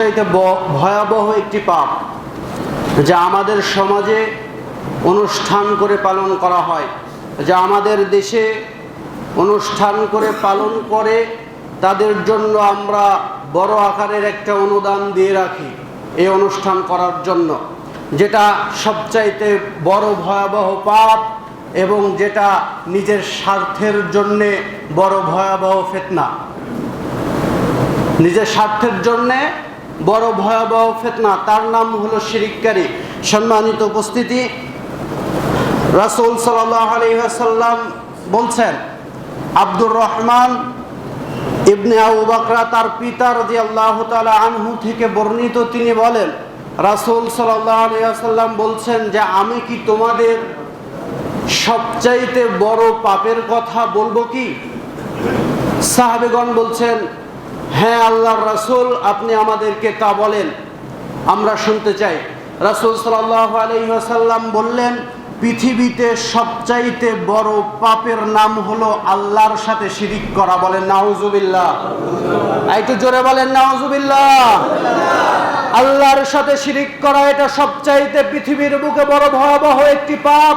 ভয়াবহ একটি পাপ যা আমাদের সমাজে অনুষ্ঠান করে পালন করা হয়, যা আমাদের দেশে অনুষ্ঠান করে পালন করে তাদের জন্য আমরা বড় আকারের একটা অনুদান দিয়ে রাখি এই অনুষ্ঠান করার জন্য, যেটা সবচাইতে বড় ভয়াবহ পাপ এবং যেটা নিজের স্বার্থের জন্যে বড় ভয়াবহ ফিতনা। নিজের স্বার্থের জন্যে বড় ভয়াবহ ফিতনা, তার নাম হলো শিরিককারী। সম্মানিত উপস্থিতি, রাসূল সাল্লাল্লাহু আলাইহি ওয়াসাল্লাম বলছেন, আব্দুর রহমান ইবনে আবু বকর তার পিতা রাদিয়াল্লাহু তাআলা আনহু থেকে বর্ণিত, তিনি বলেন রাসূল সাল্লাল্লাহু আলাইহি ওয়াসাল্লাম বলছেন যে আমি কি তোমাদের সবচাইতে বড় পাপের কথা বলবো কি? সাহাবীগণ বলছেন, হ্যাঁ আল্লাহর রাসূল, আপনি আমাদেরকে তা বলেন, আমরা শুনতে চাই। রাসূল সাল্লাল্লাহু আলাইহি ওয়াসাল্লাম বললেন, পৃথিবীতে সবচাইতে বড় পাপের নাম হলো আল্লাহর সাথে শিরিক করা। বলেন নাউজুবিল্লাহ। একটু জোরে বলেন নাউজুবিল্লাহ। আল্লাহর সাথে শিরিক করা এটা সবচাইতে পৃথিবীর বুকে বড় ভয়াবহ একটি পাপ,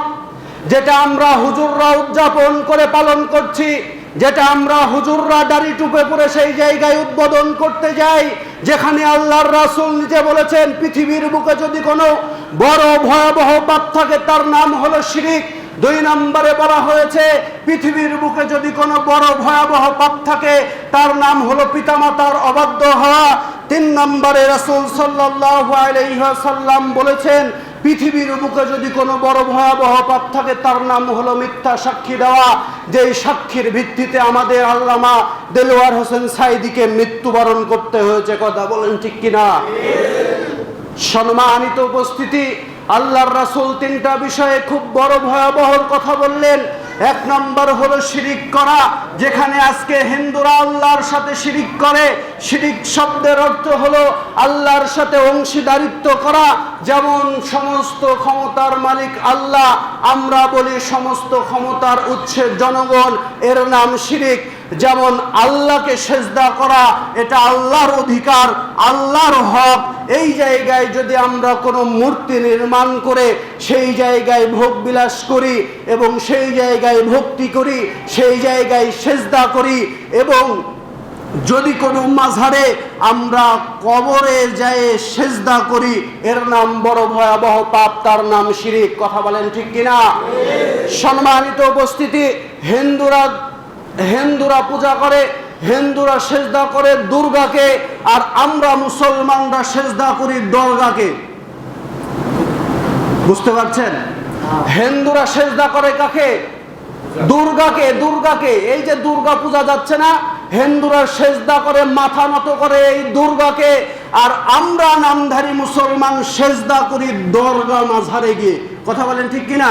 যেটা আমরা হুজুররা উদযাপন করে পালন করছি, যেটা আমরা হুজুররা দাড়ি টুপে পরে সেই জায়গায় উদ্বোধন করতে যাই যেখানে আল্লাহর রাসূল নিজে বলেছেন পৃথিবীর বুকে যদি কোনো বড় ভয়াবহ পাপ থাকে তার নাম হলো শিরিক। 2 নম্বরে বলা হয়েছে পৃথিবীর বুকে যদি কোনো বড় ভয়াবহ পাপ থাকে তার নাম হলো পিতামাতার অবাধ্য হওয়া। 3 নম্বরে রাসূল সাল্লাল্লাহু আলাইহি ওয়াসাল্লাম বলেছেন পৃথিবীর বুকে যদি কোনো বড় ভয়াবহ পাপ থাকে তার নাম হলো মিথ্যা সাক্ষী দেওয়া, যেই সাক্ষীর ভিত্তিতে আমাদের আল্লামা দেলোয়ার হোসেন সাঈদীকে মৃত্যুবরণ করতে হয়েছে। কথা বলেন ঠিক কিনা? সম্মানিত উপস্থিতি, আল্লাহর রাসূল 3টা বিষয়ে খুব বড় ভয়াবহ কথা বললেন। 1 নম্বর হলো শিরিক করা, যেখানে আজকে হিন্দুরা আল্লাহর সাথে শিরিক করে। শিরিক শব্দের অর্থ হলো আল্লাহর সাথে অংশীদারিত্ব করা। যেমন সমস্ত ক্ষমতার মালিক আল্লাহ, আমরা বলি সমস্ত ক্ষমতার উৎসের জনগণ, এর নাম শিরিক। যেমন আল্লাহকে সেজদা করা, এটা আল্লাহর অধিকার, আল্লাহর হক। এই জায়গায় যদি আমরা কোনো মূর্তি নির্মাণ করে সেই জায়গায় ভোগ বিলাস করি এবং সেই জায়গায় ভক্তি করি, সেই জায়গায় সেজদা করি, এবং যদি কোনো মাজারে আমরা কবরে যায় সেজদা করি, এর নাম বড় ভয়াবহ পাপ, তার নাম শিরিক। কথা বলেন ঠিক কিনা? সম্মানিত উপস্থিতি, হিন্দুরা পূজা করে, হিন্দুরা সেজদা করে দুর্গাকে, আর আমরা মুসলমানরা সেজদা করি দরগাকে। বুঝতে পারছেন? হিন্দুরা সেজদা করে কাকে? দুর্গাকে। দুর্গাকে, এই যে দুর্গা পূজা যাচ্ছে না, হিন্দুরা সেজদা করে, মাথা নত করে এই দুর্গাকে, আর আমরা নামধারী মুসলমান সেজদা করি দরগা মাজারে গিয়ে। কথা বলেন ঠিক কিনা?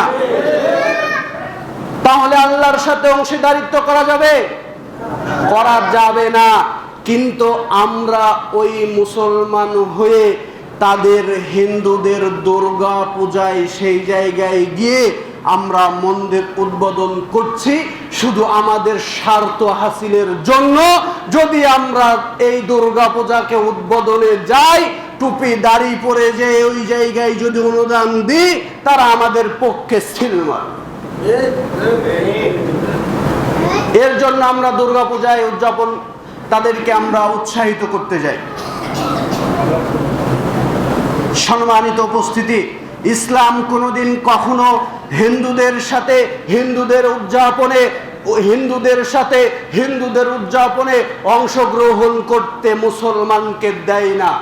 তাহলে আল্লাহর সাথে অংশীদারিত্ব করা যাবে? করা যাবে না। কিন্তু আমরা ওই মুসলমান হয়ে তাদের হিন্দুদের দুর্গা পূজায় সেই জায়গায় গিয়ে আমরা মন্দির উদ্বোধন করছি শুধু আমাদের স্বার্থ হাসিলের জন্য। যদি আমরা এই দুর্গা পূজাকে উদ্বোধনে যাই, টুপি দাড়ি পরে যে ওই জায়গায় যদি অনুদান দিই, তারা আমাদের পক্ষে ছিল না। এর জন্য আমরা দুর্গা পূজায় উদযাপন তাদেরকে আমরা উৎসাহিত করতে যাই। সম্মানিত উপস্থিতি, ইসলাম কোনোদিন কখনো হিন্দুদের সাথে হিন্দুদের উদযাপনে অংশগ্রহণ করতে মুসলমানকে দেয় না।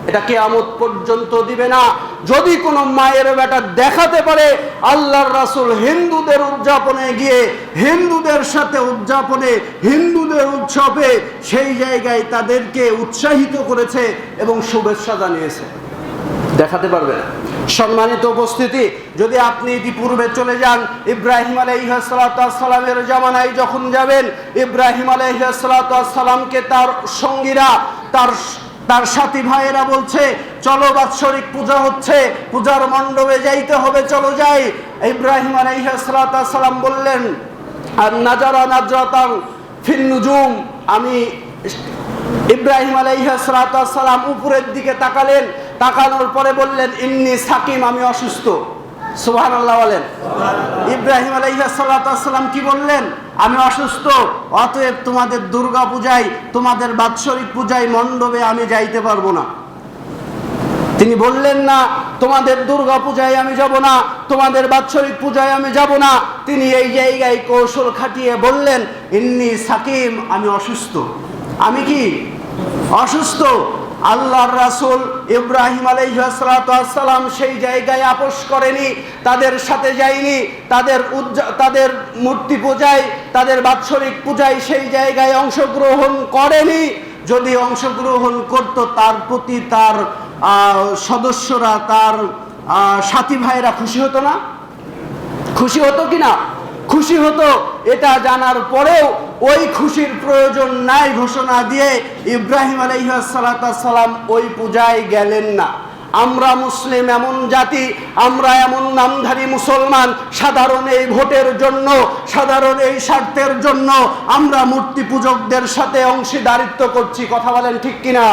এটা কিয়ামত পর্যন্ত দিবে না। যদি কোনো মায়ের বেটা দেখাতে পারে আল্লাহর রাসূল হিন্দুদের উদযাপনে গিয়ে হিন্দুদের সাথে উদযাপনে, হিন্দুদের উৎসবে সেই জায়গায় তাদেরকে উৎসাহিত করেছে এবং শুভেচ্ছা জানিয়েছে, দেখাতে পারবে না। সম্মানিত উপস্থিতি, যদি আপনি ইতিপূর্বে চলে যান ইব্রাহিম আলাইহিস সালামের জামানায় যখন যাবেন, ইব্রাহিম আলাইহিস সালামকে তার সঙ্গীরা, তার সাথী ভাইয়েরা বলছে, চলো বাৎসরিক পূজা হচ্ছে, পূজার মণ্ডপে যাইতে হবে, চলো যাই। ইব্রাহিম আলাইহিস সালাম বললেন, আর নাজারা নাজরাতান ফিন নুজুম, আমি ইব্রাহিম আলাইহিস সালাম উপরের দিকে তাকালেন, তাকানোর পরে বললেন ইন্নী সাকিম, আমি অসুস্থ। সুবহানাল্লাহ বলেন। ইব্রাহিম আলাইহিস সালাম কি বললেন? আমি অসুস্থ, অতএব তোমাদের দুর্গা পূজায়, তোমাদের বাৎসরিক পূজায় মণ্ডপে আমি যাইতে পারবো না। তিনি বললেন না তোমাদের দুর্গা পূজায় আমি যাব না, তোমাদের বাৎসরিক পূজায় আমি যাব না। তিনি এই জায়গায় কৌশল খাটিয়ে বললেন ইন্নী সাকিম, আমি অসুস্থ। আমি কি অসুস্থ? আল্লাহর রাসূল ইব্রাহিম আলাইহিস সালাম সেই জায়গায় আপোষ করেনি, তাদের সাথে যায়নি, তাদের মূর্তি পূজায়, তাদের বাৎসরিক পূজায় সেই জায়গায় অংশগ্রহণ করেনি। যদি অংশগ্রহণ করত, তার প্রতি তার সদস্যরা, তার সাথী ভাইরা খুশি হতো না? খুশি হতো কিনা? খুশি হতো। এটা জানার পরেও ওই খুশির প্রয়োজন নাই ঘোষণা দিয়ে ইব্রাহিম আলাইহিস সালাম ওই পূজায় গেলেন না। আমরা মুসলিম এমন জাতি, আমরা এমন নামধারী মুসলমান, সাধারণ এই ভোটের জন্য, সাধারণ এই স্বার্থের জন্য আমরা মূর্তি পূজকদের সাথে অংশীদারিত্ব করছি। কথা বলেন ঠিক কিনা?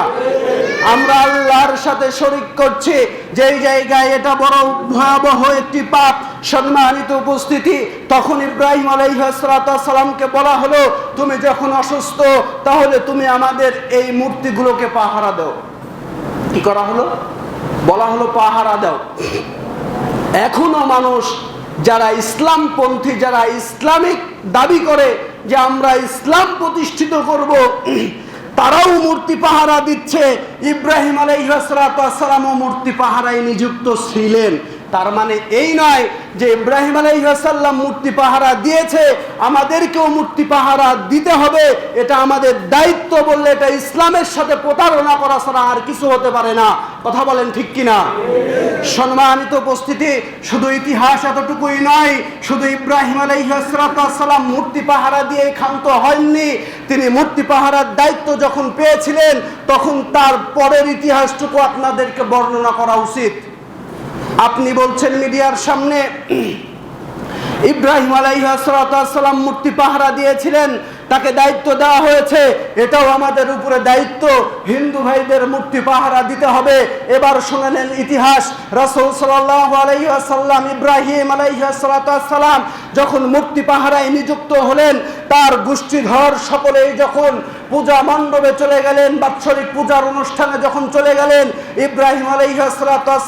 আমরা আল্লাহর সাথে শরীক করছি, যেই জায়গায় এটা বড় ভয়াবহ একটি পাপ। সম্মানিত উপস্থিতি, তখন ইব্রাহিম আলাইহিস সালামকে বলা হলো তুমি যখন অসুস্থ, তাহলে তুমি আমাদের এই মূর্তিগুলোকে পাহারা দাও। কি করা হলো? বলা হলো পাহারা দাও। এখনো মানুষ যারা ইসলামপন্থী, যারা ইসলামিক দাবি করে যে আমরা ইসলাম প্রতিষ্ঠিত করব, তারাও মূর্তি পাহারা দিচ্ছে। ইব্রাহিম আলাইহিস সালামও মূর্তি পাহারায় নিযুক্ত ছিলেন। তার মানে এই নয় যে ইব্রাহিম আলাইহিস সালাম মূর্তি পাহারা দিয়েছে, আমাদেরকেও মূর্তি পাহারা দিতে হবে। এটা আমাদের দায়িত্ব বললে এটা ইসলামের সাথে প্রতারণা করা ছাড়া আর কিছু হতে পারে না। কথা বলেন ঠিক কিনা? সম্মানিত উপস্থিতি, শুধু ইতিহাস এতটুকুই নয়, শুধু ইব্রাহিম আলাইহিস সালাম মূর্তি পাহারা দিয়ে ক্ষান্ত হননি। তিনি মূর্তি পাহারার দায়িত্ব যখন পেয়েছিলেন, তখন তার পরের ইতিহাসটুকু আপনাদেরকে বর্ণনা করা উচিত। আপনি বলছেন মিডিয়ার সামনে ইব্রাহিম আলাইহিস সালাম মূর্তি পাহারা দিয়েছিলেন, তাকে দায়িত্ব দেওয়া হয়েছে, এটাও আমাদের উপরে দায়িত্ব, হিন্দু ভাইদের মূর্তি পাহারা দিতে হবে। এবার শুনে নেন ইতিহাস। রাসূল সাল্লাল্লাহু আলাইহি ওয়াসাল্লাম ইব্রাহিম আলাইহিস সালাম যখন মূর্তি পাহারায় নিযুক্ত হলেন, তার গোষ্ঠীধর সকলেই যখন পূজা মণ্ডপে চলে গেলেন, বাৎসরিক পূজার অনুষ্ঠানে যখন চলে গেলেন, ইব্রাহিম আলাইহিস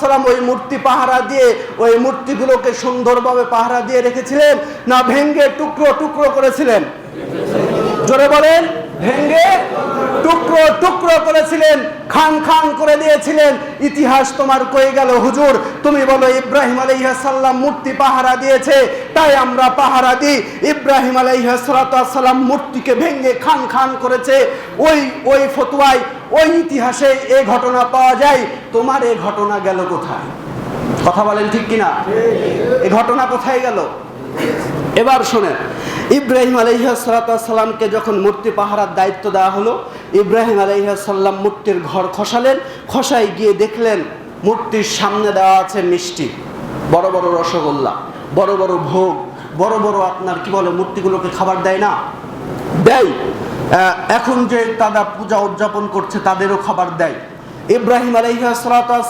সালাম ওই মূর্তি পাহারা দিয়ে ওই মূর্তিগুলোকে সুন্দরভাবে পাহারা দিয়ে রেখেছিলেন না ভেঙ্গে টুকরো টুকরো করেছিলেন? জোরে বলেন। ভেঙ্গে টুকরো টুকরো করেছিলেন, খান খান করে দিয়েছিলেন। ইতিহাস তোমার কয়ে গেল হুজুর, তুমি বলো ইব্রাহিম আলাইহিস সালাম মূর্তি পাহারা দিয়েছে তাই আমরা পাহারা দিই। ইব্রাহিম আলাইহিস সালাম মূর্তিকে ভেঙ্গে খান খান করেছে, ওই ফতোয়ায়, ওই ইতিহাসে এই ঘটনা পাওয়া যায়। তোমার এই ঘটনা গেল কোথায়? কথা বলেন ঠিক কিনা? এই ঘটনা কোথায় গেল? এবার শোনেন, ইব্রাহিম আলাইহিস সালামকে যখন মূর্তি পাহারার দায়িত্ব দেওয়া হলো, ইব্রাহিম আলাইহিস সালাম মূর্তির ঘর খসালেন। খসায় গিয়ে দেখলেন মূর্তির সামনে দেওয়া আছে মিষ্টি, বড় বড় রসগোল্লা, বড় বড় ভোগ, বড় বড় আপনার কি বলে মূর্তিগুলোকে খাবার দেয় না? দেয়। এখন যে তারা পূজা উদযাপন করছে তাদেরও খাবার দেয়। ইব্রাহিম আলাইহিস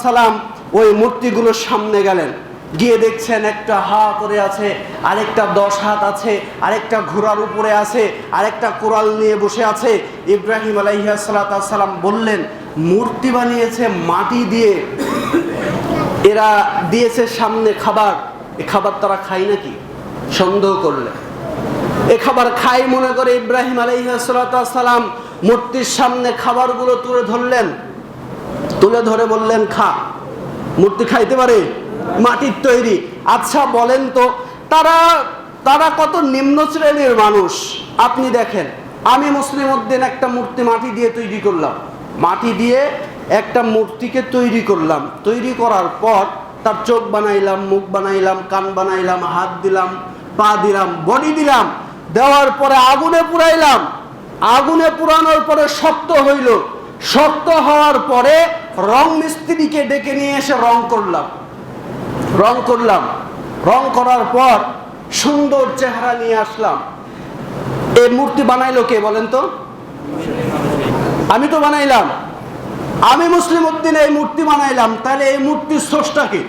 সালাম ওই মূর্তিগুলোর সামনে গেলেন, গিয়ে দেখছেন একটা হা করে আছে, আরেকটা 10 হাত আছে, আরেকটা ঘোড়ার উপরে আছে, আরেকটা কোরাল নিয়ে বসে আছে। ইব্রাহিম আলাইহিস সালাম বললেন মূর্তি বানিয়েছে মাটি দিয়ে, এরা দিয়েছে সামনে খাবার, এ খাবার তারা খায় নাকি? সন্দেহ করলে এ খাবার খায় মনে করে ইব্রাহিম আলাইহিস সালাম মূর্তির সামনে খাবারগুলো তুলে ধরলেন, তুলে ধরে বললেন খা। মূর্তি খাইতে পারে? মাটির তৈরি। আচ্ছা বলেন তো তারা কত নিম্ন শ্রেণীর মানুষ। আপনি দেখেন, আমি মুসলিম উদ্দিন একটা মূর্তি মাটি দিয়ে তৈরি করলাম, মাটি দিয়ে একটা মূর্তিকে তৈরি করলাম, তৈরি করার পর তার চোখ বানাইলাম, মুখ বানাইলাম, কান বানাইলাম, হাত দিলাম, পা দিলাম, বডি দিলাম, দেওয়ার পরে আগুনে পুড়াইলাম, আগুনে পুরানোর পরে শক্ত হইল, শক্ত হওয়ার পরে রং মিস্ত্রিকে ডেকে নিয়ে এসে রং করলাম, রং করার পর সুন্দর চেহারা নিয়ে আসলাম। এই মূর্তি বানাইলো কে বলেন তো? আমি তো বানাইলাম, আমি মুসলিম উদ্দিন এই মূর্তি বানাইলাম, তাহলে এই মূর্তির স্রষ্টাকে,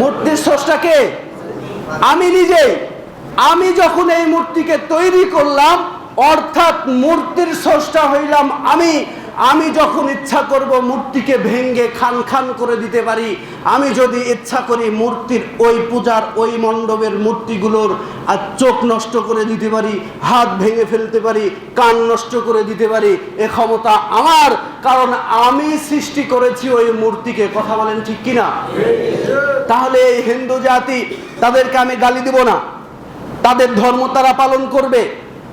মূর্তির স্রষ্টাকে আমি নিজে। আমি যখন এই মূর্তিকে তৈরি করলাম, অর্থাৎ মূর্তির স্রষ্টা হইলাম আমি। আমি যখন ইচ্ছা করব মূর্তিকে ভেঙ্গে খান খান করে দিতে পারি। আমি যদি ইচ্ছা করি মূর্তির ওই পূজার ওই মণ্ডপের মূর্তিগুলোর আর চোখ নষ্ট করে দিতে পারি, হাত ভেঙে ফেলতে পারি, কান নষ্ট করে দিতে পারি, এ ক্ষমতা আমার, কারণ আমি সৃষ্টি করেছি ওই মূর্তিকে। কথা বলেন ঠিক কিনা? তাহলে এই হিন্দু জাতি, তাদেরকে আমি গালি দিব না, তাদের ধর্ম তারা পালন করবে,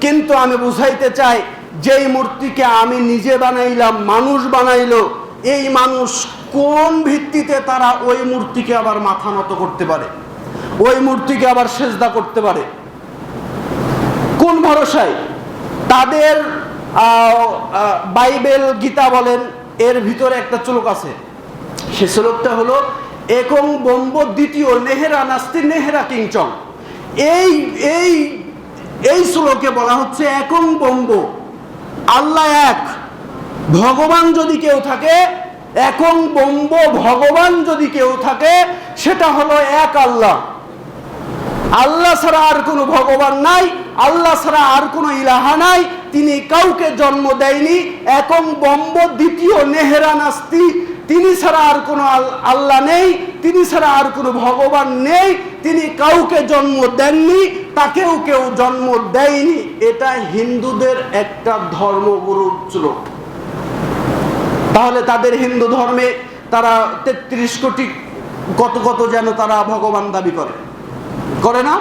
কিন্তু আমি বুঝাইতে চাই যেই মূর্তিকে আমি নিজে বানাইলাম, মানুষ বানাইলো, এই মানুষ কোন ভিত্তিতে তারা ওই মূর্তিকে আবার মাথা নত করতে পারে, ওই মূর্তিকে আবার সেজদা করতে পারে? কোন ভরসায়? তাদের বাইবেল, গীতা বলেন, এর ভিতরে একটা শ্লোক আছে, সে শ্লোকটা হলো একং ব্রহ্ম দ্বিতীয় নেহেরা নাস্তি নেহেরা কিঞ্চন। এই এই এই শ্লোকে বলা হচ্ছে একং ব্রহ্ম, আল্লাহ এক। ভগবান যদি কেউ থাকে, একং ব্রহ্ম, ভগবান যদি কেউ থাকে, সেটা হলো এক আল্লাহ। আল্লাহ ছাড়া আর কোনো ভগবান নাই, আল্লাহ ছাড়া আর কোনো ইলাহা নাই, তিনি কাউকে জন্ম দেয়নি। একং ব্রহ্ম দ্বিতীয় নেহেরা নাস্তি, তিনি ছাড়া আর কোনো আল্লাহ নেই, তিনি ছাড়া আর কোনো ভগবান নেই, তিনি কাউকে জন্ম দেননি, তাকেও কেউ জন্ম দেয়নি। এটা হিন্দুদের একটা ধর্মগুরুর শ্লোক। তাহলে তাদের হিন্দু ধর্মে তারা ৩৩ কোটি কত কত যেন তারা ভগবান দাবি করে, করে না?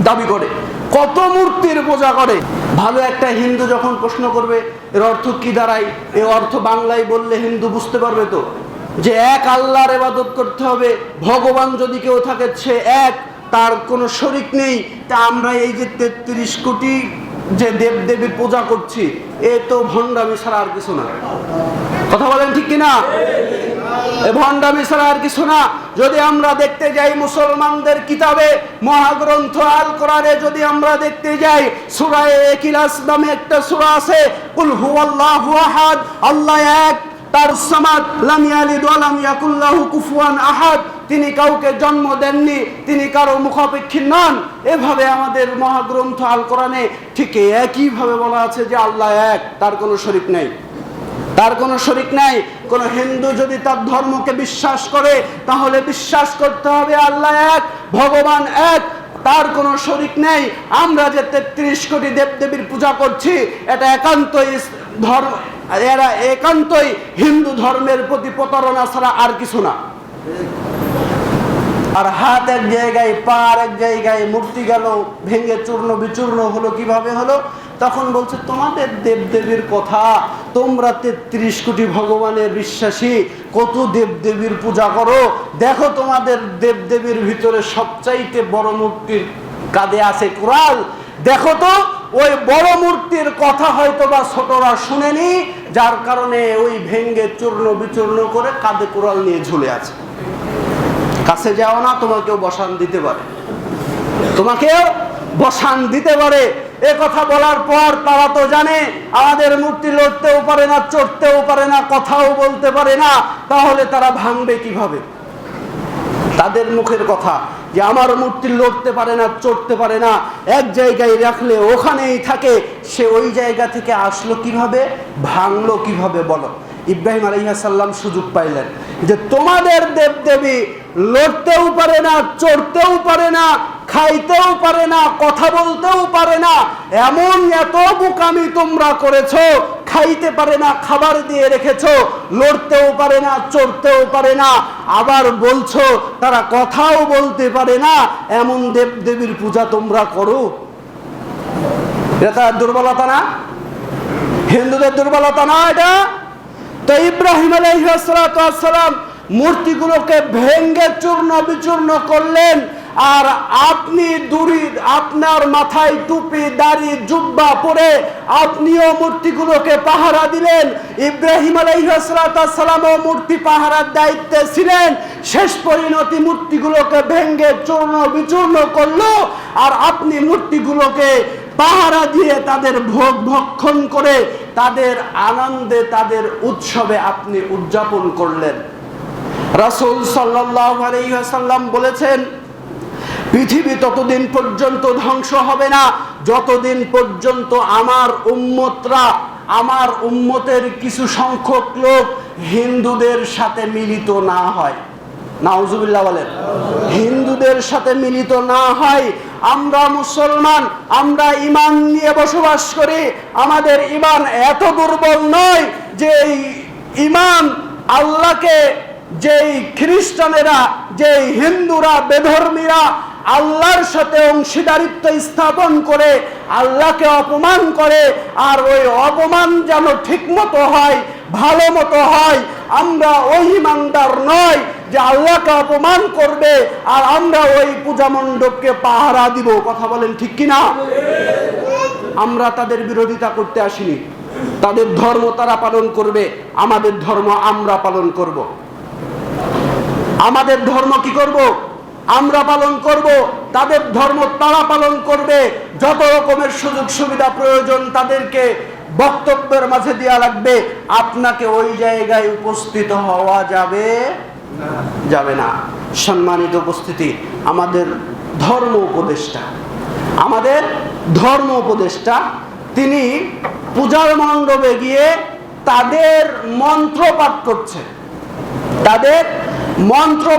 দাবি করে, কত মূর্তির পূজা করে। ভালো একটা হিন্দু যখন প্রশ্ন করবে এর অর্থ কি দাঁড়ায়, এর অর্থ বাংলায় বললে হিন্দু বুঝতে পারবে তো, যে এক আল্লাহর ইবাদত করতে হবে, ভগবান যদি কেউ থাকে সে এক, তার কোনো শরিক নেই। তা আমরা এই যে ৩৩ কোটি যে দেবদেবীর পূজা করছি, এ তো ভণ্ডামি ছাড়া আর কিছু না। কথা বলেন ঠিক কিনা? এ ভণ্ডামি ছাড়া আর কিছু না। যদি আমরা দেখতে যাই মুসলমানদের কিতাবে, মহাগ্রন্থ আল কোরআনে যদি আমরা দেখতে যাই, সূরা ইখলাস নামে একটা সূরা আছে, কুল হুয়াল্লাহু আহাদ, আল্লাহ এক, তার সামাদ, লাম ইয়ালিদ ওয়া লাম ইয়াকুল লাহু কুফুয়ান আহাদ, তিনি কাউকে জন্ম দেননি, তিনি কারো মুখাপেক্ষী নন। এভাবে আমাদের মহাগ্রন্থ আল কোরআনে ঠিক একইভাবে বলা আছে যে আল্লাহ এক, তার কোনো শরীক নেই, তার কোনো শরীক নাই। কোন হিন্দু যদি তার ধর্মকে বিশ্বাস করে, তাহলে বিশ্বাস করতে হবে আল্লাহ এক, ভগবান এক, তার কোনো শরীক নেই। আমরা যে ৩৩ কোটি দেবদেবীর পূজা করছি, এটা একান্তই ধর্ম, এরা একান্তই হিন্দু ধর্মের প্রতি প্রতারণা ছাড়া আর কিছু না। আর হাত এক জায়গায়, পা এক জায়গায়, মূর্তি গেল ভেঙে চূর্ণ বিচূর্ণ হলো। কিভাবে হলো? তখন বলছে তোমাদের দেবদেবীর কথা, তোমরা ৩৩ কোটি ভগবানের বিশ্বাসী, কত দেবদেবীর পূজা করো, দেখো তোমাদের দেবদেবীর ভিতরে সবচাইতে বড় মূর্তির কাঁধে আছে কুড়াল, দেখো তো ওই বড় মূর্তির কথা হয়তো বা ছোটরা শুনেনি, যার কারণে ওই ভেঙ্গে চূর্ণ বিচূর্ণ করে কাঁধে কুড়াল নিয়ে ঝুলে আছে। কাছে যাও না, তোমাকেও বসান দিতে পারে, তোমাকেও বসান দিতে পারে। এ কথা বলার পর তারা তো জানে আমাদের মূর্তি লড়তেও পারে না, চড়তেও পারে না, কথাও বলতে পারে না, তাহলে তারা ভাঙবে কিভাবে? তাদের মুখের কথা যে আমার মূর্তি লড়তে পারে না, চড়তে পারে না, এক জায়গায় রাখলে ওখানেই থাকে, সে ওই জায়গা থেকে আসলো কিভাবে, ভাঙলো কিভাবে? বলো। ইব্রাহিম আলাইহিস সালাম সুযোগ পাইলেন যে তোমাদের দেবদেবী লড়তেও পারে না, চড়তেও পারে না, খাইতেও পারে না, কথা বলতেও পারে না, এমন এত বোকামি তোমরা করেছো, খাইতে পারে না, খাবার দিয়ে রেখেছো, লড়তেও পারে না, চড়তেও পারে না, আবার বলছো তারা কথাও বলতে পারে না, এমন দেবদেবীর পূজা তোমরা করো। এটা দুর্বলতা না? হিন্দুদের দুর্বলতা না এটা? তো ইব্রাহিম আলাইহিস সালাম মূর্তিগুলোকে ভেঙ্গে চূর্ণ বিচূর্ণ করলেন, আর আপনি আপনার মাথায় টুপি, দাড়ি, জুব্বা পরে আপনিও মূর্তিগুলোকে পাহারা দিলেন। ইব্রাহিম আলাইহিস সালামও মূর্তি পাহারার দায়িত্বে ছিলেন। শেষ পরিণতি মূর্তিগুলোকে ভেঙ্গে চূর্ণ বিচূর্ণ করলো, আর আপনি মূর্তিগুলোকে পাহারা দিয়ে, তাদের ভোগ ভক্ষণ করে, তাদের আনন্দে, তাদের উৎসবে আপনি উদযাপন করলেন। রাসূল সাল্লাল্লাহু আলাইহি ওয়াসাল্লাম বলেছেন, পৃথিবী ততদিন পর্যন্ত ধ্বংস হবে না যতদিন পর্যন্ত আমার উম্মতরা, আমার উম্মতের কিছু সংখ্যক লোক হিন্দুদের সাথে মিলিত না হয়। নাউজুবিল্লাহ বলেন। হিন্দুদের সাথে মিলিত না হয়। আমরা মুসলমান, আমরা ঈমান নিয়ে বসবাস করি। আমাদের ঈমান এত দুর্বল নয় যে ঈমান আল্লাহকে, যেই খ্রিস্টানেরা, যেই হিন্দুরা, বেধর্মীরা আল্লাহর সাথে অংশীদারিত্ব স্থাপন করে আল্লাহকে অপমান করে, আর ওই অপমান যেন ঠিক মতো হয়, ভালো মতো হয়। আমরা ওই ইমানদার নয় যে আল্লাহকে অপমান করবে আর আমরা ওই পূজা মণ্ডপকে পাহারা দিব। কথা বলেন ঠিক কিনা? আমরা তাদের বিরোধিতা করতে আসিনি। তাদের ধর্ম তারা পালন করবে, আমাদের ধর্ম আমরা পালন করব। আমাদের ধর্ম কি করব? আমরা পালন করব। তাদের ধর্ম তারা পালন করবে। যত রকমের সুযোগ সুবিধা প্রয়োজন তাদেরকে বক্তব্যের মাঝে দেওয়া লাগবে। আপনাকে ওই জায়গায় উপস্থিত হওয়া যাবে না। সম্মানিত উপস্থিতি, আমাদের ধর্ম উপদেষ্টা তিনি পূজার মণ্ডপে গিয়ে তাদের মন্ত্র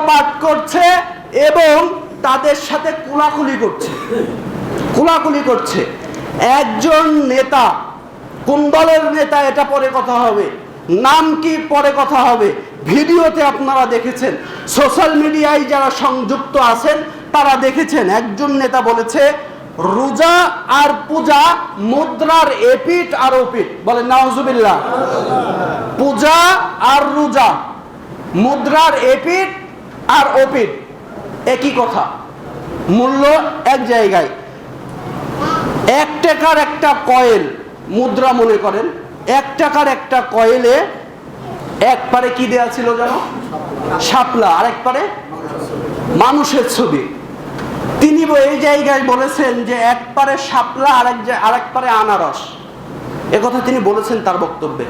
পাঠ করছে এবং তাদের সাথে কোলাকুলি করছে। একজন নেতা, কোন দলের নেতা এটা পরে কথা হবে, নাম কি পরে কথা হবে। ভিডিওতে আপনারা দেখেছেন, সোশ্যাল মিডিয়ায় যারা সংযুক্ত আছেন তারা দেখেছেন, একজন নেতা বলেছে রোজা আর পূজা মুদ্রার এপিঠ আর ওপিঠ। বলেন নাউজুবিল্লাহ। পূজা আর রোজা মুদ্রার এপিঠ আর ওপিঠ একই কথা, মূল্য এক জায়গায়। 1 টাকার একটা কয়েল, মুদ্রা মনে করেন, 1 টাকার একটা কয়েলে এক পারে কি দেয়া ছিল জানো? শাপলা, আরেক পারে মানুষের ছবি। তিনি এই জায়গায় বলেছেন যে এক পারে শাপলা, আরেক পারে আনারস। একথা তিনি বলেছেন তার বক্তব্যে।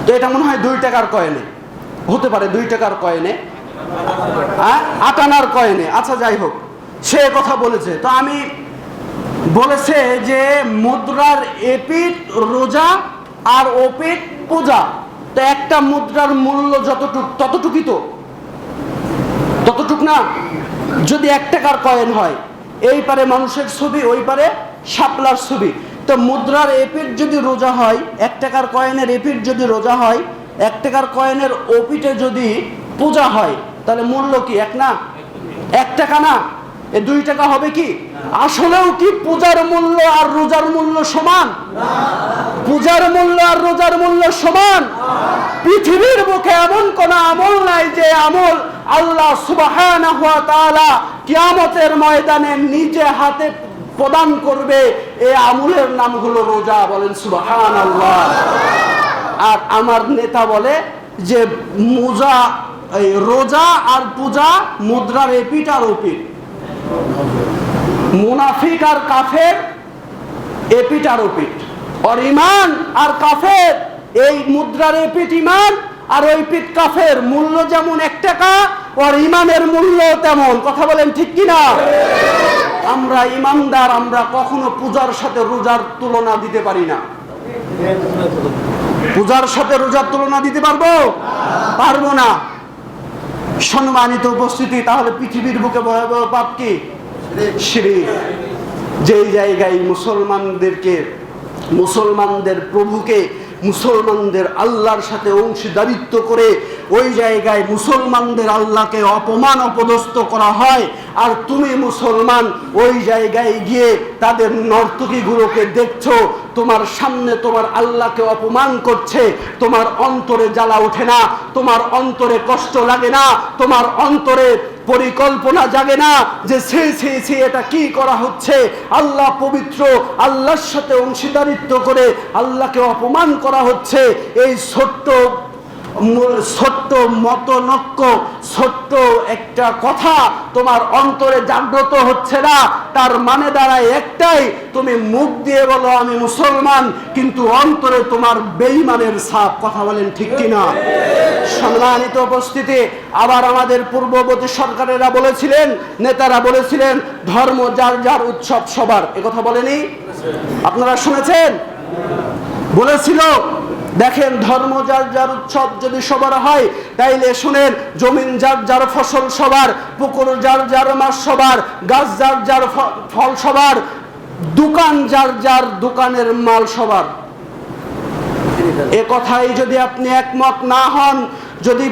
তো এটা মনে হয় 2 টাকার কয়েনে হতে পারে, 2 টাকার কয়েনে, 8 আনার কয়েনে। আচ্ছা যাই হোক, সে কথা বলেছে। তো আমি বলেছে যে মুদ্রার এপিঠ রোজা আর ওপিঠ পূজা। তো একটা মুদ্রার মূল্য ততটুকুই তো, ততটুক না? যদি 1 টাকার কয়েন হয়, এই পারে মানুষের ছবি, ওই পারে শাপলার ছবি, তো মুদ্রার এপিঠ যদি রোজা হয়, 1 টাকার কয়েনের এপিঠ যদি রোজা হয়, 1 টাকার কয়েনের ওপিঠে যদি পূজা হয়, তাহলে মূল্য কি এক না? 1 টাকা না? 2 টাকা হবে কি? আসলেও কি পূজার মূল্য আর রোজার মূল্য সমান? পূজার মূল্য আর রোজার মূল্য সমান? পৃথিবীর বুকে এমন কোন আমল নাই যে আমল আল্লাহ সুবহানাহু ওয়া তাআলা কিয়ামতের ময়দানে নিজে হাতে প্রদান করবে। এই আমলের নাম হলো রোজা। বলেন সুবহানাল্লাহ। আর আমার নেতা বলে যে রোজা আর পূজা মুদ্রার এপিঠ আর ওপিঠ। মুনাফিক আর কাফের এপিঠ আর ওপিঠ, আর ঈমান আর কাফের এই মুদ্রার এপিঠ ঈমান আর ওই পিঠ কাফের। মূল্য যেমন 1 টাকা, আর ঈমানের মূল্য তেমন। কথা বলেন ঠিক কিনা? আমরা ঈমানদার, আমরা কখনো পূজার সাথে রোজার তুলনা দিতে পারি না। পূজার সাথে রোজার তুলনা দিতে পারবো না। সম্মানিত উপস্থিতি, তাহলে পৃথিবীর বুকে ভয়াবহ পাপ কি? শিরক। যেই জায়গায় মুসলমানদের প্রভুকে, মুসলমানদের আল্লাহর সাথে অংশীদারিত্ব করে ওই জায়গায় মুসলমানদের আল্লাহকে অপমান অপদস্থ করা হয়, আর তুমি মুসলমান ওই জায়গায় গিয়ে তাদের নর্তকীগুলোকে দেখছো, তোমার সামনে তোমার আল্লাহকে অপমান করছে, তোমার অন্তরে জ্বালা ওঠে না? তোমার অন্তরে কষ্ট লাগে না? তোমার অন্তরে পরিকল্পনা জাগে না যে ছি এটা কি করা হচ্ছে? আল্লাহ পবিত্র, আল্লাহর সাথে অংশীদারিত্ব করে আল্লাহকে অপমান করা হচ্ছে। এই ছোট্ট ছোট্ট মতনক্য, ছোট্ট একটা কথা তোমার অন্তরে জাগ্রত হচ্ছে না, তার মানে দাঁড়ায় একটাই, তুমি মুখ দিয়ে বলো আমি মুসলমান, কিন্তু অন্তরে তোমার বেঈমানের ছাপ। কথা বলেন ঠিক কিনা? সম্মানিত উপস্থিতি, আবার আমাদের পূর্ববর্তী সরকারেরা বলেছিলেন, নেতারা বলেছিলেন, ধর্ম যার যার উৎসব সবার। একথা বলেনি? আপনারা শুনেছেন? বলেছিল। দেখেন, ধর্ম যার যার উৎসব যদি সবার হয়, তাইলে শুনেন, জমিন যার যার ফসল সবার, পুকুর যার যার মাছ সবার, গাছ যার যার ফল সবার, দোকান যার যার দোকানের মাল সবার। এ কথাই যদি আপনি একমত না হন, যদি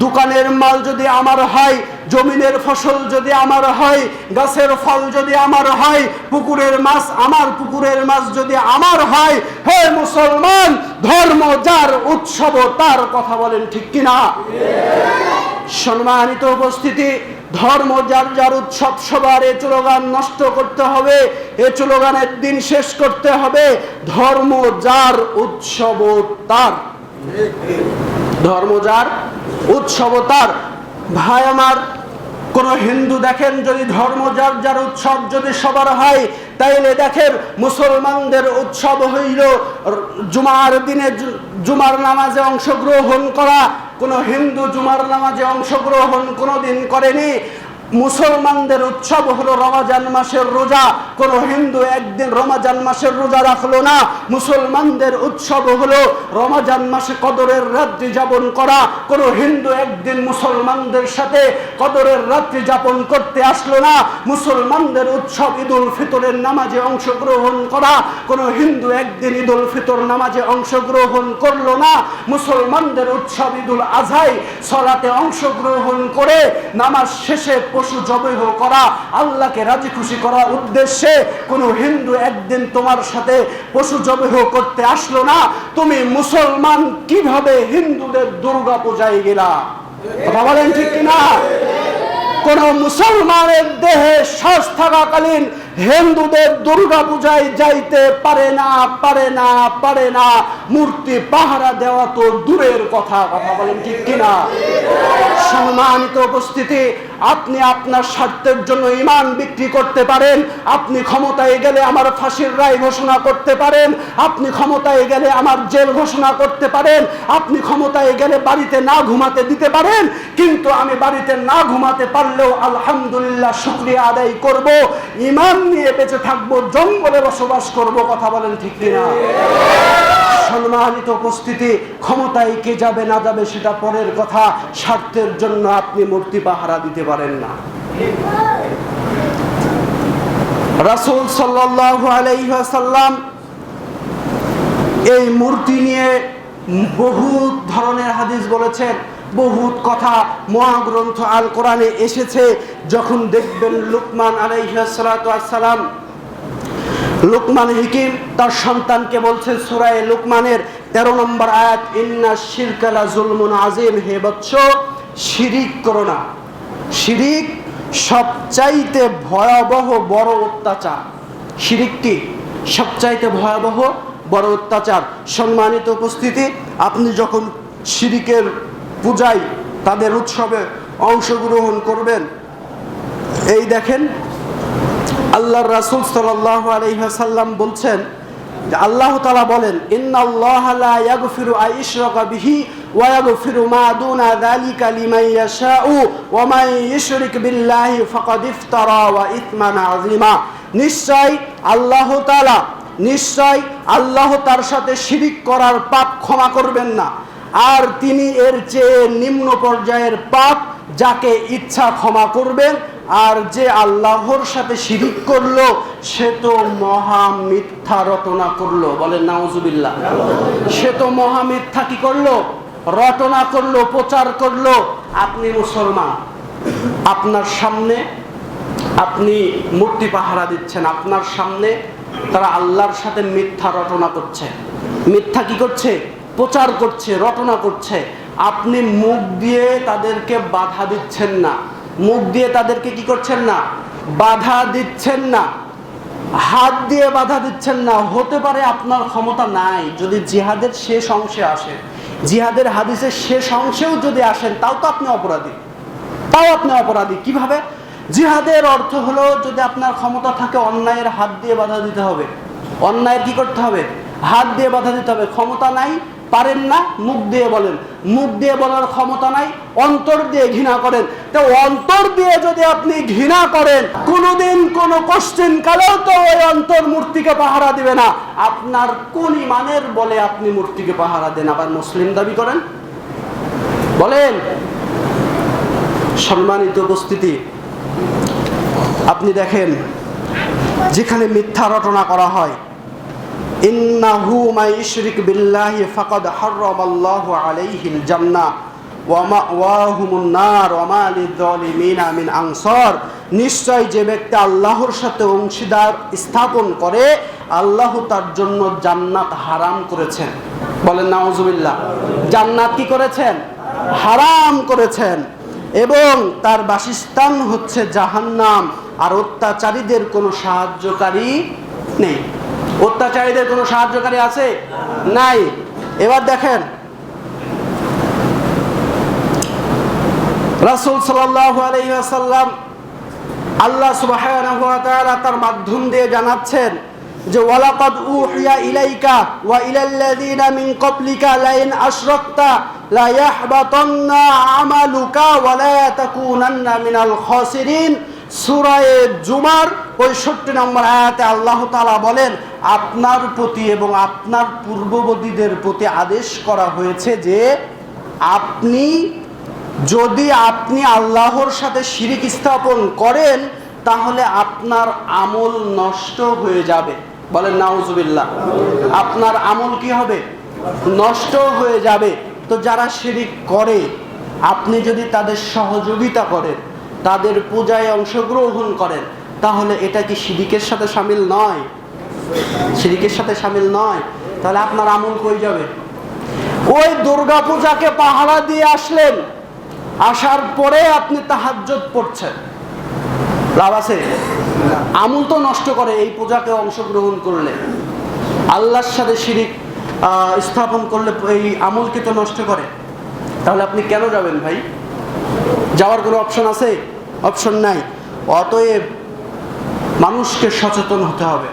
দোকানের মাল যদি আমার হয়, জমিনের ফসল যদি আমার হয়, গাছের ফল যদি আমার হয়, পুকুরের মাছ আমার পুকুরের মাছ যদি আমার হয়, হে মুসলমান, ধর্ম যার উৎসব তার। কথা বলেন ঠিক কিনা? সম্মানিত উপস্থিতি, ধর্ম যার যার উৎসব সবার, এ স্লোগান নষ্ট করতে হবে, এ স্লোগানের দিন শেষ করতে হবে। ধর্ম যার উৎসব তার, ধর্ম যার উৎসব তার। ভাই আমার, কোন হিন্দু দেখেন যদি ধর্ম যার যার উৎসব যদি সবার হয়, তাইলে দেখেন মুসলমানদের উৎসব হইল জুমার দিনে জুমার নামাজে অংশগ্রহণ করা। কোন হিন্দু জুমার নামাজে অংশগ্রহণ কোনোদিন করেনি। মুসলমানদের উৎসব হলো রমজান মাসের রোজা। কোন হিন্দু একদিন রমজান মাসের রোজা রাখলো না। মুসলমানদের উৎসব হলো রমজান মাসে কদরের রাত্রি যাপন করা। কোন হিন্দু একদিন মুসলমানদের সাথে কদরের রাত্রি যাপন করতে আসলো না। মুসলমানদের উৎসব ঈদুল ফিতরের নামাজে অংশগ্রহণ করা। কোন হিন্দু একদিন ঈদুল ফিতর নামাজে অংশগ্রহণ করলো না। মুসলমানদের উৎসব ঈদুল আজহায় সালাতে অংশগ্রহণ করে নামাজ শেষে পশু জবাই করা, আল্লাহকে রাজি খুশি করার উদ্দেশ্যে। কোন হিন্দু একদিন তোমার সাথে পশু জবাই করতে আসলো না। তুমি মুসলমান কিভাবে হিন্দুদের দুর্গা পূজায় গেলা? কথা বলেন ঠিক কিনা? কোন মুসলমানের দেহে শ্বাস থাকাকালীন হিন্দুদের দুর্গা পূজায় যাইতে পারে না, পারে না, পারে না। মূর্তি পাহারা দেওয়া তো দূরের কথা। কথা বলেন ঠিক কিনা? সম্মানিত উপস্থিতি, আপনি আপনার স্বার্থের জন্য ঈমান বিক্রি করতে পারেন। আপনি ক্ষমতায় গেলে আমার ফাঁসির রায় ঘোষণা করতে পারেন। আপনি ক্ষমতায় গেলে আমার জেল ঘোষণা করতে পারেন। আপনি ক্ষমতায় গেলে বাড়িতে না ঘুমাতে দিতে পারেন। কিন্তু আমি বাড়িতে না ঘুমাতে পারলেও আলহামদুলিল্লাহ শুকরিয়া আদায় করব, ঈমান নিয়ে বেঁচে থাকবো, জঙ্গলে বসবাস করব। কথা বলেন ঠিক কিনা? সম্মানিত উপস্থিতি, ক্ষমতায় কে যাবে না যাবে সেটা পরের কথা। স্বার্থের জন্য আপনি মূর্তি পাহারা দিতে পারেন না। রাসূল সাল্লাল্লাহু আলাইহি ওয়াসাল্লাম এই মূর্তি নিয়ে বহুত ধরনের হাদিস বলেছেন, বহুত কথা মহাগ্রন্থ আল কোরআনে এসেছে। যখন দেখবেন লুকমান আলাইহিস সালাতু ওয়াস সালাম, লুকমান হিকিম তার সন্তানকে বলছেন সূরা লুকমানের 13 নম্বর আয়াত, ইন্না শিরকা লা যুলমুন আযীম, হে বৎস শিরিক করো না। শিরিক সবচাইতে ভয়াবহ বড় অত্যাচার। শিরিক কি? সবচাইতে ভয়াবহ বড় অত্যাচার। সম্মানিত উপস্থিতি, আপনি যখন শিরিকের পূজায় তাদের উৎসবে অংশগ্রহণ করবেন, এই দেখেন আল্লাহর রাসূল সাল্লাল্লাহু আলাইহি ওয়াসাল্লাম বলছেন, আল্লাহ তাআলা বলেন, ইন্নাল্লাহা লা ইয়াগফিরু আন ইউশরাকা বিহি ওয়া ইয়াগফিরু মা দুনা যালিকা লিমান ইয়াশাউ ওয়া মান ইউশরিক বিল্লাহি ফাকাদ ইফতারা ওয়া ইসমান আযীমা। নিশ্চয় আল্লাহ তার সাথে শিরিক করার পাপ ক্ষমা করবেন না, আর তিনি এর চেয়ে নিম্ন পর্যায়ের পাপ যাকে ইচ্ছা ক্ষমা করবেন। আর যে আল্লাহর সাথে শিরিক করলো সে তো মহা মিথ্যা রটনা করলো। বলেন নাউজুবিল্লাহ। সে তো মহা মিথ্যা কি করলো? রটনা করলো, প্রচার করলো। আপনি মুসলমান, আপনার সামনে আপনি মূর্তি পাহারা দিচ্ছেন, আপনার সামনে তারা আল্লাহর সাথে মিথ্যা রটনা করছে। মিথ্যা কি করছে? প্রচার করছে, রটনা করছে। আপনি মুখ দিয়ে তাদেরকে বাধা দিচ্ছেন না, মুখ দিয়ে তাদেরকে কি করছেন না? বাধা দিচ্ছেন না, হাত দিয়ে বাধা দিচ্ছেন না। হতে পারে আপনার ক্ষমতা নাই, যদি জিহাদের শেষ অংশে আসে জিহাদের হাদিসের শেষ অংশেও যদি আসেন তাও তো আপনি অপরাধী। কিভাবে? জিহাদের অর্থ হলো, যদি আপনার ক্ষমতা থাকে অন্যায়ের হাত দিয়ে বাধা দিতে হবে। অন্যায়ের কি করতে হবে? হাত দিয়ে বাধা দিতে হবে। ক্ষমতা নাই, পারেন না, মুখ দিয়ে বলেন। মুখ দিয়ে বলার ক্ষমতা নাই, অন্তর দিয়ে ঘৃণা করেন। তো অন্তর দিয়ে যদি আপনি ঘৃণা করেন, কোনোদিন কোনো কোশ্চেন কালেও তো ওই অন্তর মূর্তিকে পাহারা দিবে না। আপনার কোন ইমানের বলে আপনি মূর্তিকে পাহারা দেন, আবার মুসলিম দাবি করেন? বলেন। সম্মানিত উপস্থিতি, আপনি দেখেন, যেখানে মিথ্যা রটনা করা হয়, ইন্নাহু মান ইশরিক বিল্লাহি ফাকাদ হারামাল্লাহু আলাইহিল জান্নাহ ওয়া মাওয়াহুমুন নার ওয়া মা লিয-যালিমিনা মিন আনসার, নিশ্চয় যে ব্যক্তি আল্লাহর সাথে অংশীদার স্থাপন করে, আল্লাহ তার জন্য জান্নাত হারাম করেছেন। বলেন নাউজুবিল্লাহ। জান্নাত কি করেছেন? হারাম করেছেন। এবং তার বাসস্থান হচ্ছে জাহান্নাম। আর অত্যাচারীদের কোনো সাহায্যকারী নেই। অত্যাচারীদের কোনো সাহায্যকারী আছে? নাই। এবার দেখেন, রাসূল সাল্লাল্লাহু আলাইহি ওয়াসাল্লাম, আল্লাহ সুবহানাহু ওয়া তাআলা তার মাধ্যম দিয়ে জানাচ্ছেন যে ওয়ালাকাদ উহিয়া ইলাইকা ওয়া ইলাল্লাযিনা মিন ক্বাবলিকা লাইন আশরাকতা লা ইয়াহবাতান্না আমালুকা ওয়া লা তাকুনান্না মিনাল খাসিরিন। সূরা জুমার 65 নম্বর আয়াতে আল্লাহ তাআলা বলেন, আপনার প্রতি এবং আপনার পূর্ববর্তীদের প্রতি আদেশ করা হয়েছে যে যদি আপনি আল্লাহর সাথে শিরিক স্থাপন করেন, তাহলে আপনার আমল নষ্ট হয়ে যাবে। বলেন নাউজুবিল্লাহ। আপনার আমল কি হবে? নষ্ট হয়ে যাবে। তো যারা শিরিক করে, আপনি যদি তাদের সহযোগিতা করেন, তাদের পূজায় অংশগ্রহণ করেন, তাহলে এটা কি শিরিকের সাথে শামিল নয়? শিরিকের সাথে শামিল নয়। তাহলে আপনার আমল কই যাবে? ওই দুর্গা পূজাকে পাহারা দিয়ে আসলেন, আসার পরে আপনি তাহাজ্জুদ পড়ছেন, লাভ আছে? আমল তো নষ্ট করে এই পূজাকে অংশগ্রহণ করলে। আল্লাহর সাথে শিরিক স্থাপন করলে এই আমলকে তো নষ্ট করে। তাহলে আপনি কেন যাবেন ভাই? যাওয়ার কোনো অপশন আছে? অপশন নাই। অতএব মানুষকে সচেতন হতে হবে।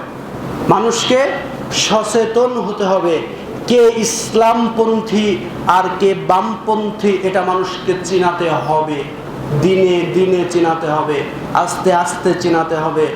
মানুষকে সচেতন হতে হবে। কে ইসলামপন্থী আর কে বামপন্থী, এটা মানুষকে চিনাতে হবে। দিনে দিনে চিনাতে হবে, আস্তে আস্তে চিনাতে হবে।